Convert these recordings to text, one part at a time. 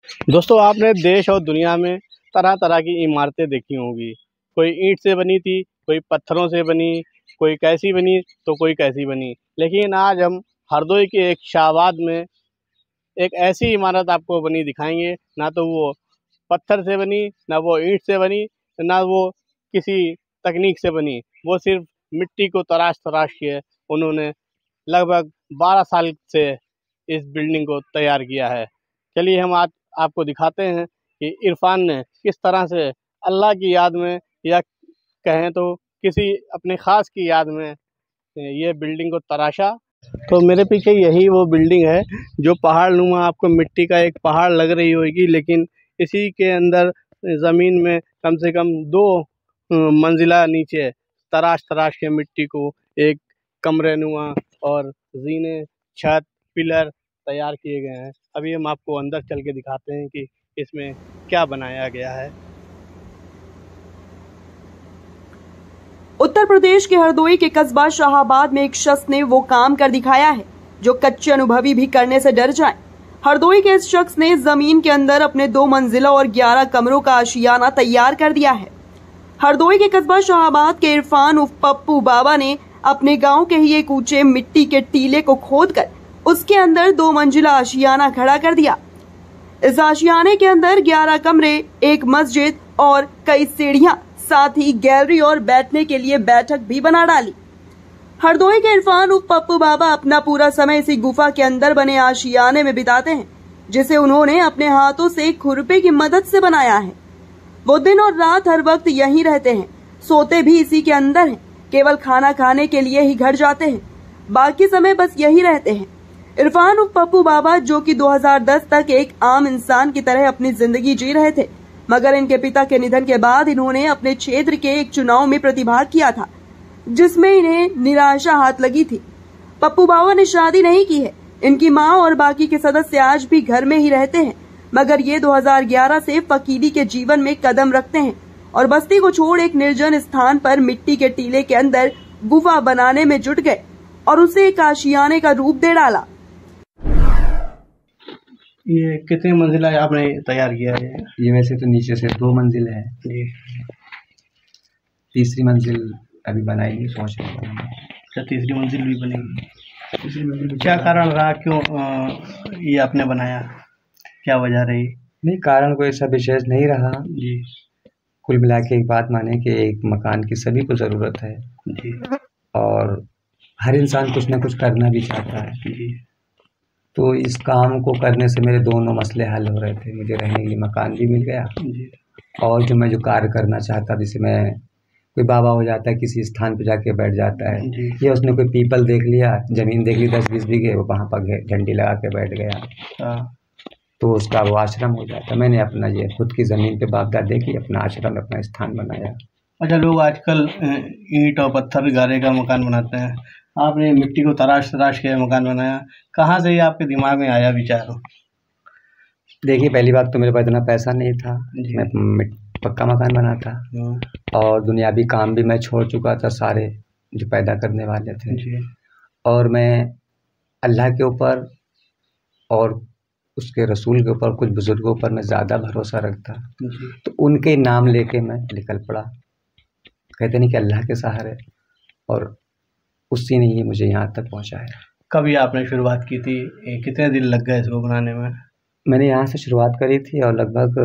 दोस्तों, आपने देश और दुनिया में तरह तरह की इमारतें देखी होंगी। कोई ईंट से बनी थी, कोई पत्थरों से बनी, कोई कैसी बनी तो कोई कैसी बनी। लेकिन आज हम हरदोई के एक शाहाबाद में एक ऐसी इमारत आपको बनी दिखाएंगे। ना तो वो पत्थर से बनी, ना वो ईंट से बनी, ना वो किसी तकनीक से बनी। वो सिर्फ मिट्टी को तराश तराश के उन्होंने लगभग 12 साल से इस बिल्डिंग को तैयार किया है। चलिए हम आज आपको दिखाते हैं कि इरफान ने किस तरह से अल्लाह की याद में, या कहें तो किसी अपने ख़ास की याद में, ये बिल्डिंग को तराशा। तो मेरे पीछे यही वो बिल्डिंग है जो पहाड़ नुमा आपको मिट्टी का एक पहाड़ लग रही होगी, लेकिन इसी के अंदर ज़मीन में कम से कम 2 मंजिला नीचे तराश तराश के मिट्टी को एक कमरे नुमा और जीने, छत, पिलर तैयार किए गए हैं। अभी हम आपको अंदर चल के दिखाते हैं कि इसमें क्या बनाया गया है। उत्तर प्रदेश के हरदोई के कस्बा शाहाबाद में एक शख्स ने वो काम कर दिखाया है जो कच्चे अनुभवी भी करने से डर जाएं। हरदोई के इस शख्स ने जमीन के अंदर अपने 2 मंजिला और 11 कमरों का आशियाना तैयार कर दिया है। हरदोई के कस्बा शाहाबाद के इरफान उर्फ पप्पू बाबा ने अपने गांव के ही एक ऊंचे मिट्टी के टीले को खोदकर उसके अंदर 2 मंजिला आशियाना खड़ा कर दिया। इस आशियाने के अंदर 11 कमरे, एक मस्जिद और कई सीढ़ियां, साथ ही गैलरी और बैठने के लिए बैठक भी बना डाली। हरदोई के इरफान उर्फ पप्पू बाबा अपना पूरा समय इसी गुफा के अंदर बने आशियाने में बिताते हैं, जिसे उन्होंने अपने हाथों से खुरपे की मदद से बनाया है। वो दिन और रात हर वक्त यहीं रहते हैं, सोते भी इसी के अंदर हैं। केवल खाना खाने के लिए ही घर जाते हैं, बाकी समय बस यही रहते हैं। इरफान उर्फ पप्पू बाबा, जो कि 2010 तक एक आम इंसान की तरह अपनी जिंदगी जी रहे थे, मगर इनके पिता के निधन के बाद इन्होंने अपने क्षेत्र के एक चुनाव में प्रतिभाग किया था, जिसमें इन्हें निराशा हाथ लगी थी। पप्पू बाबा ने शादी नहीं की है। इनकी मां और बाकी के सदस्य आज भी घर में ही रहते हैं, मगर ये 2011 से फकीरी के जीवन में कदम रखते हैं और बस्ती को छोड़ एक निर्जन स्थान पर मिट्टी के टीले के अंदर गुफा बनाने में जुट गए और उसे एक आशियाने का रूप दे डाला। ये कितनी मंजिला आपने तैयार किया है? ये वैसे तो नीचे से 2 मंजिल है जी। तीसरी मंजिल अभी बनाएंगे, सोच रहे हैं। अच्छा, तीसरी मंजिल भी बनेगी। क्या कारण रहा, क्यों ये आपने बनाया, क्या वजह रही? नहीं, कारण कोई ऐसा विशेष नहीं रहा जी। कुल मिला के एक बात माने कि एक मकान की सभी को ज़रूरत है जी। और हर इंसान कुछ ना कुछ करना भी चाहता है। जी। तो इस काम को करने से मेरे दोनों मसले हल हो रहे थे। मुझे रहने के लिए मकान भी मिल गया जी। और जो मैं कार्य करना चाहता, जैसे मैं कोई बाबा हो जाता है, किसी स्थान पर जाके बैठ जाता है, या उसने कोई पीपल देख लिया, ज़मीन देख ली 10-20 बीघे, वो वहाँ पर झंडी लगा के बैठ गया, तो उसका वो आश्रम हो जाता। मैंने अपना ये खुद की ज़मीन पे बागदाद देखी, अपना आश्रम, अपना स्थान बनाया। अच्छा, लोग आजकल ईंट और पत्थर गारे का मकान बनाते हैं, आपने मिट्टी को तराश तराश के मकान बनाया। कहाँ से ये आपके दिमाग में आया विचार? देखिए, पहली बात तो मेरे पास इतना पैसा नहीं था, मैं पक्का मकान बनाता और दुनियावी काम भी मैं छोड़ चुका था सारे जो पैदा करने वाले थे जी। और मैं अल्लाह के ऊपर और उसके रसूल के ऊपर, कुछ बुजुर्गों पर मैं ज़्यादा भरोसा रखता, तो उनके नाम लेके मैं निकल पड़ा। कहते नहीं कि अल्लाह के सहारे, और उसी ने ही मुझे यहाँ तक पहुँचाया। कभी आपने शुरुआत की थी, कितने दिन लग गए इसको बनाने में? मैंने यहाँ से शुरुआत करी थी और लगभग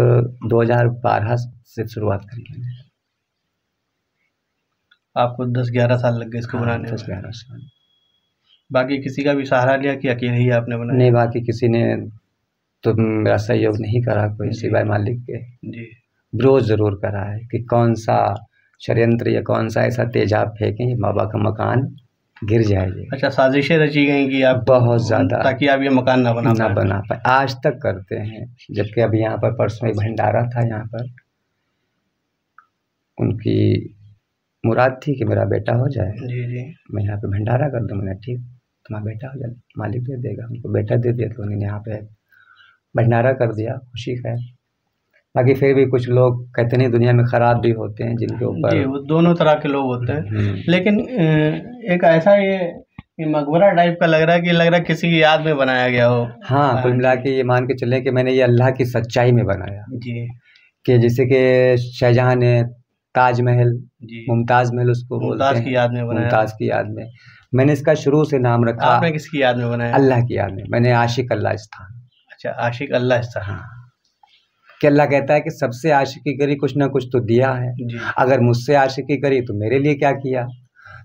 2012 से शुरुआत करी मैंने। आपको 10-11 साल लग गए इसको बनाने में? 10-11 साल। बाकी किसी का भी सहारा लिया कि अकेले ही आपने बनाया? नहीं, बाकी किसी ने तो मेरा सहयोग नहीं करा, कोई सिवाय मालिक के। जी। विरोध ज़रूर करा है कि कौन सा षड्यंत्र या कौन सा ऐसा तेजाब फेंकें बाबा का मकान गिर जाएगी। अच्छा, साजिशें रची गई कि आप बहुत ज़्यादा, ताकि आप ये मकान ना बना पाए, आज तक करते हैं। जबकि अभी यहाँ पर परसों एक भंडारा था, यहाँ पर उनकी मुराद थी कि मेरा बेटा हो जाए। जी जी। मैं यहाँ पे भंडारा कर दूँ। मैंने ठीक, तुम्हारा बेटा हो जाए, मालिक दे देगा। उनको बेटा दे दिया, तो उन्होंने यहाँ पे भंडारा कर दिया, खुशी है। बाकी फिर भी कुछ लोग कहते नहीं, दुनिया में ख़राब भी होते हैं जिनके ऊपर। जी, वो दोनों तरह के लोग होते हैं। लेकिन एक ऐसा ये ये मकबरा टाइप का लग रहा है कि लग रहा है किसी की याद में बनाया गया हो। हाँ, कुल मिला के ये मान के चले कि मैंने ये अल्लाह की सच्चाई में बनाया जी कि जैसे कि शाहजहां ने ताजमहल, जी, मुमताज महल उसको बोलते मुमताज हैं, की याद में बनाया। मुमताज की याद में। मैंने इसका शुरू से नाम रखा आपने किसकी याद में बनाया? अल्लाह की याद में। मैंने आशिक अल्लाह स्थान। अच्छा, आशिक अल्लाह स्थान। हाँ, कि अल्लाह कहता है कि सबसे आशिकी करी, कुछ ना कुछ तो दिया है। जी अगर मुझसे आशिकी करी तो मेरे लिए क्या किया।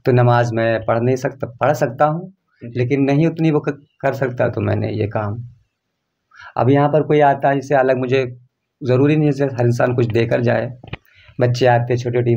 तो नमाज मैं पढ़ नहीं सकता, पढ़ सकता हूँ लेकिन नहीं उतनी वो कर सकता, तो मैंने ये काम। अब यहाँ पर कोई आता है, इससे अलग मुझे ज़रूरी नहीं है हर इंसान कुछ देकर जाए। बच्चे आते, छोटी छोटी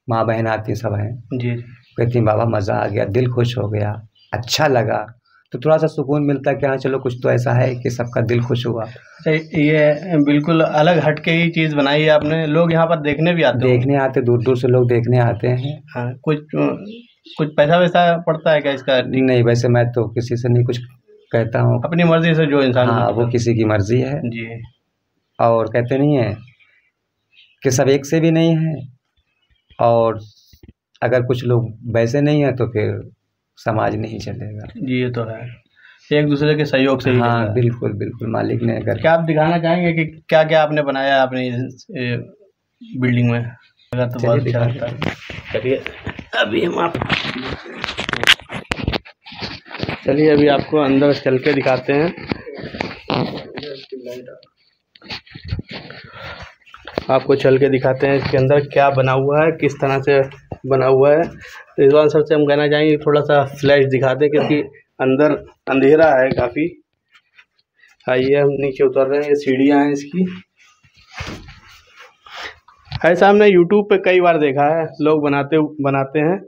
माँ बहन आती, सब हैं, जी। कहती हैं बाबा मज़ा आ गया, दिल खुश हो गया, अच्छा लगा। तो थोड़ा सा सुकून मिलता है कि हाँ चलो कुछ तो ऐसा है कि सबका दिल खुश हुआ। अच्छा, ये बिल्कुल अलग हटके ही चीज़ बनाई है आपने। लोग यहाँ पर देखने भी आते देखने आते, दूर दूर से लोग देखने आते हैं। हाँ, कुछ पैसा वैसा पड़ता है क्या इसका? नहीं, वैसे मैं तो किसी से नहीं कुछ कहता हूँ, अपनी मर्जी से जो इंसान हाँ वो किसी की मर्जी है। जी और कहते नहीं है कि सब एक से भी नहीं है, और अगर कुछ लोग वैसे नहीं है तो फिर समाज नहीं चलेगा। जी, ये तो है, एक दूसरे के सहयोग से ही चल रहा हाँ है। बिल्कुल बिल्कुल, मालिक ने अगर। क्या आप दिखाना चाहेंगे कि क्या क्या आपने बनाया अपनी बिल्डिंग में? अगर तो बहुत अच्छा लगता है। चलिए अभी हम चलिए अभी आपको अंदर चल के दिखाते हैं। आपको चल के दिखाते हैं इसके अंदर क्या बना हुआ है, किस तरह से बना हुआ है। तो रिजवान सर से हम कहना चाहेंगे थोड़ा सा फ्लैश दिखा दें, क्योंकि अंदर अंधेरा है काफ़ी। आइए हम नीचे उतर रहे हैं, ये सीढ़ियाँ हैं इसकी। ऐसा हमने यूट्यूब पे कई बार देखा है, लोग बनाते हैं।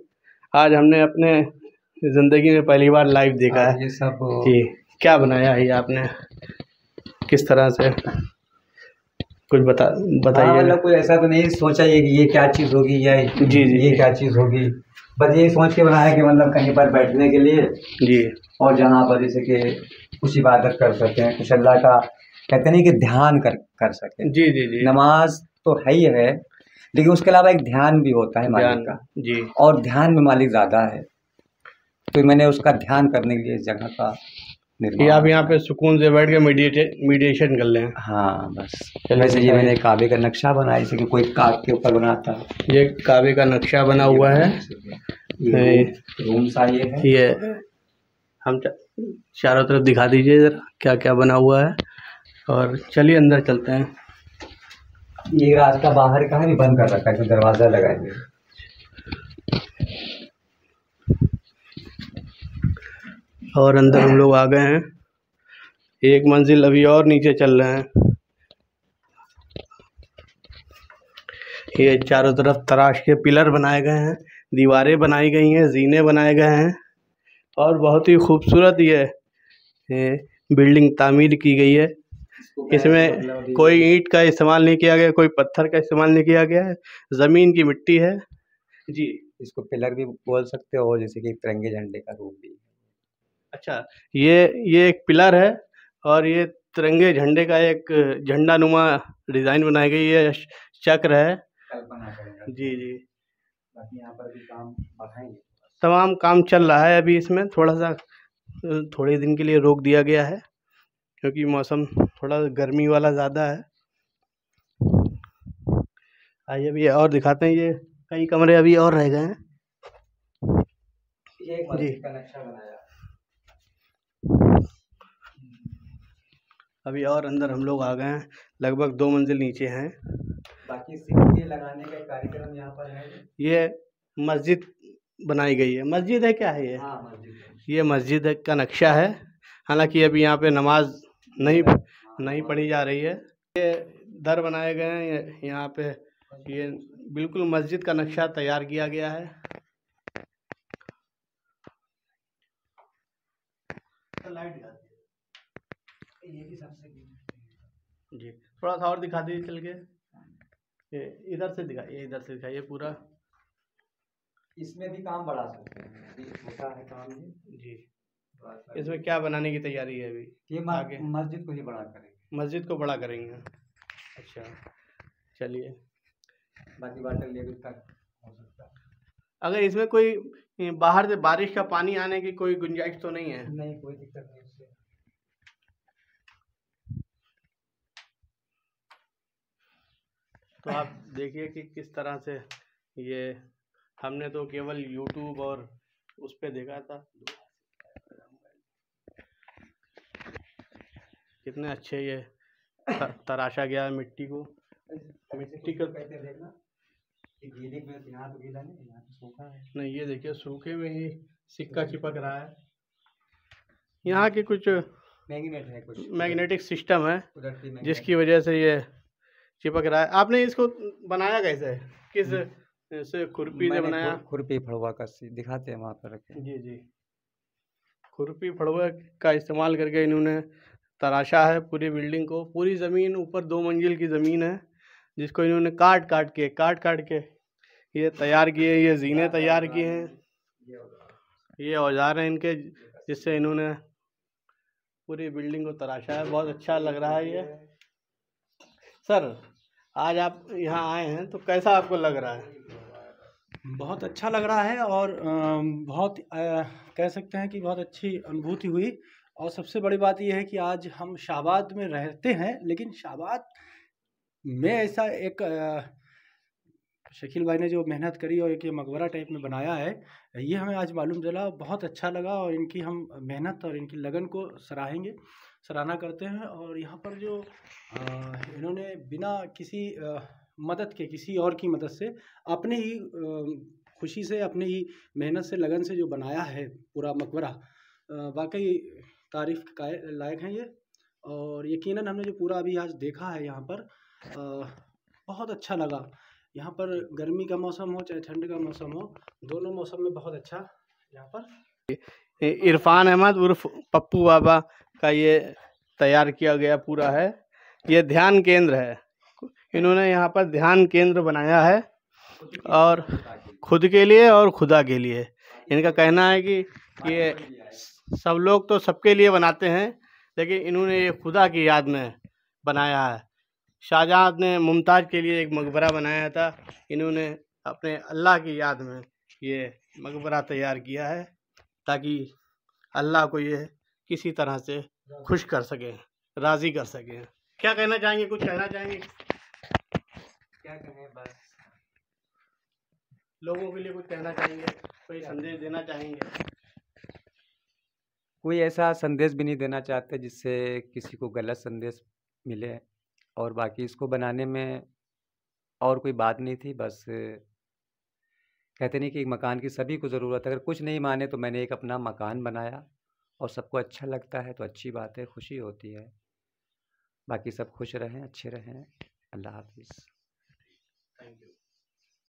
आज हमने अपने ज़िंदगी में पहली बार लाइव देखा है। ये सब जी, क्या बनाया है ये आपने, किस तरह से, कुछ बताइए। मतलब कोई ऐसा तो नहीं सोचा ये कि ये क्या चीज़ होगी या जी ये क्या चीज़ होगी, बस यही सोच के बनाया कि मतलब कहीं पर बैठने के लिए जी और जहाँ पर जैसे कि कुछ इबादत कर सकें, कुछ अल्लाह का कहते नहीं कि ध्यान कर सकें। जी जी जी, नमाज तो है ही है, लेकिन उसके अलावा एक ध्यान भी होता है मालिक ध्यान का, जी। और ध्यान में मालिक ज़्यादा है, तो मैंने उसका ध्यान करने के लिए इस जगह का कि आप यहाँ पे सुकून से बैठ के मेडिटेशन कर लें। हाँ बस। वैसे ये मैंने काबे का नक्शा बनाया, जैसे कि कोई काग के ऊपर बनाता है। ये काबे का नक्शा बना हुआ है। रूम सा ये हम चारों तरफ दिखा दीजिए ज़रा क्या क्या बना हुआ है, और चलिए अंदर चलते हैं। ये रास्ता बाहर का है, भी बंद कर रखा है, तो दरवाज़ा लगाएंगे। और अंदर हम लोग आ गए हैं, एक मंजिल अभी और नीचे चल रहे हैं। ये चारों तरफ तराश के पिलर बनाए गए हैं, दीवारें बनाई गई हैं, जीने बनाए गए हैं, और बहुत ही खूबसूरत ये बिल्डिंग तामीर की गई है। इसमें कोई ईंट का इस्तेमाल नहीं किया गया, कोई पत्थर का इस्तेमाल नहीं किया गया है, ज़मीन की मिट्टी है। जी, इसको पिलर भी बोल सकते हो, जैसे कि तिरंगे झंडे का रूप भी। अच्छा, ये एक पिलर है, और ये तिरंगे झंडे का एक झंडा नुमा डिज़ाइन बनाई गई है, चक्र है। जी जी, बाकी यहाँ पर भी काम बढ़ाएंगे। तमाम काम चल रहा है। अभी इसमें थोड़ा सा थोड़े दिन के लिए रोक दिया गया है, क्योंकि मौसम थोड़ा गर्मी वाला ज़्यादा है। आइए अभी और दिखाते हैं, ये कई कमरे अभी और रह गए हैं। ये एक मस्जिद का नक्शा बनाया। अभी और अंदर हम लोग आ गए हैं, लगभग 2 मंजिल नीचे हैं। बाकी सीढ़ी लगाने का कार्यक्रम यहाँ पर है। ये मस्जिद बनाई गई है। मस्जिद है, क्या है ये? हाँ मस्जिद है। ये मस्जिद का नक्शा है। हालांकि अभी यहाँ पे नमाज नहीं पढ़ी जा रही है। ये दर बनाए गए हैं यहाँ पे, ये बिल्कुल मस्जिद का नक्शा तैयार किया गया है। लाइट ये भी सबसे जी, थोड़ा सा और दिखा दीजिए चल के। ये इधर से दिखाइए, इधर से दिखाइए पूरा। इसमें भी काम बढ़ा सकते हैं, ये छोटा है काम जी। इसमें क्या बनाने की तैयारी है अभी? ये आगे मस्जिद को ही बड़ा करेंगे। मस्जिद को बड़ा करेंगे। अच्छा, चलिए। बाकी वाटर लेवल तक हो सकता है। अगर इसमें कोई बाहर से बारिश का पानी आने की कोई गुंजाइश तो नहीं है? नहीं, कोई दिक्कत नहीं उससे। तो आप देखिए कि किस तरह से ये, हमने तो केवल यूट्यूब और उस पे देखा था। कितने अच्छे ये तराशा गया है मिट्टी को। मिट्टी का देखना, गीले में यहाँ तो गीला नहीं, यहाँ तो सूखा है। नहीं, ये देखिए सूखे में ही सिक्का चिपक रहा है। यहाँ की कुछ मैग्नेट है, कुछ मैग्नेटिक सिस्टम है कुदरती मैग्नेट। जिसकी वजह से ये चिपक रहा है। आपने इसको बनाया कैसे? किस से खुरपी से बनाया? खुरपी फड़वा का दिखाते हैं वहाँ पर रखे। जी जी, खुरपी फड़वा का इस्तेमाल करके इन्होंने तराशा है पूरी बिल्डिंग को। पूरी ज़मीन, ऊपर 2 मंजिल की ज़मीन है जिसको इन्होंने काट काट के ये तैयार किए, ये जीने तैयार किए हैं। ये औजार हैं इनके जिससे इन्होंने पूरी बिल्डिंग को तराशा है। बहुत अच्छा लग रहा है ये। सर, आज आप यहाँ आए हैं तो कैसा आपको लग रहा है? बहुत अच्छा लग रहा है और बहुत कह सकते हैं कि बहुत अच्छी अनुभूति हुई। और सबसे बड़ी बात यह है कि आज हम शाहबाद में रहते हैं, लेकिन शाहबाद में ऐसा एक शकील भाई ने जो मेहनत करी और एक ये मकबरा टाइप में बनाया है, ये हमें आज मालूम चला। बहुत अच्छा लगा और इनकी हम मेहनत और इनकी लगन को सराहना करते हैं। और यहाँ पर जो इन्होंने बिना किसी मदद के, किसी और की मदद से, अपने ही खुशी से, अपनी ही मेहनत से, लगन से जो बनाया है पूरा मकबरा, वाकई तारीफ़ के लायक हैं ये। और यकीनन हमने जो पूरा अभी आज देखा है यहाँ पर, बहुत अच्छा लगा। यहाँ पर गर्मी का मौसम हो चाहे ठंड का मौसम हो, दोनों मौसम में बहुत अच्छा यहाँ पर। इरफान अहमद उर्फ पप्पू बाबा का ये तैयार किया गया पूरा है। ये ध्यान केंद्र है। इन्होंने यहाँ पर ध्यान केंद्र बनाया है और खुद के लिए और खुदा के लिए। इनका कहना है कि ये सब लोग तो सबके लिए बनाते हैं, लेकिन इन्होंने ये खुदा की याद में बनाया है। शाहजहाँ ने मुमताज़ के लिए एक मकबरा बनाया था, इन्होंने अपने अल्लाह की याद में ये मकबरा तैयार किया है ताकि अल्लाह को ये किसी तरह से खुश कर सकें, राज़ी कर सकें। क्या कहना चाहेंगे? कुछ कहना चाहेंगे? क्या कहें, बस लोगों के लिए कुछ कहना चाहेंगे? कोई संदेश देना चाहेंगे? कोई ऐसा संदेश भी नहीं देना चाहते जिससे किसी को गलत संदेश मिले। और बाकी इसको बनाने में और कोई बात नहीं थी। बस कहते नहीं कि एक मकान की सभी को ज़रूरत है। अगर कुछ नहीं माने तो मैंने एक अपना मकान बनाया और सबको अच्छा लगता है तो अच्छी बात है, खुशी होती है। बाकी सब खुश रहें, अच्छे रहें। अल्लाह हाफिज़। Thank you.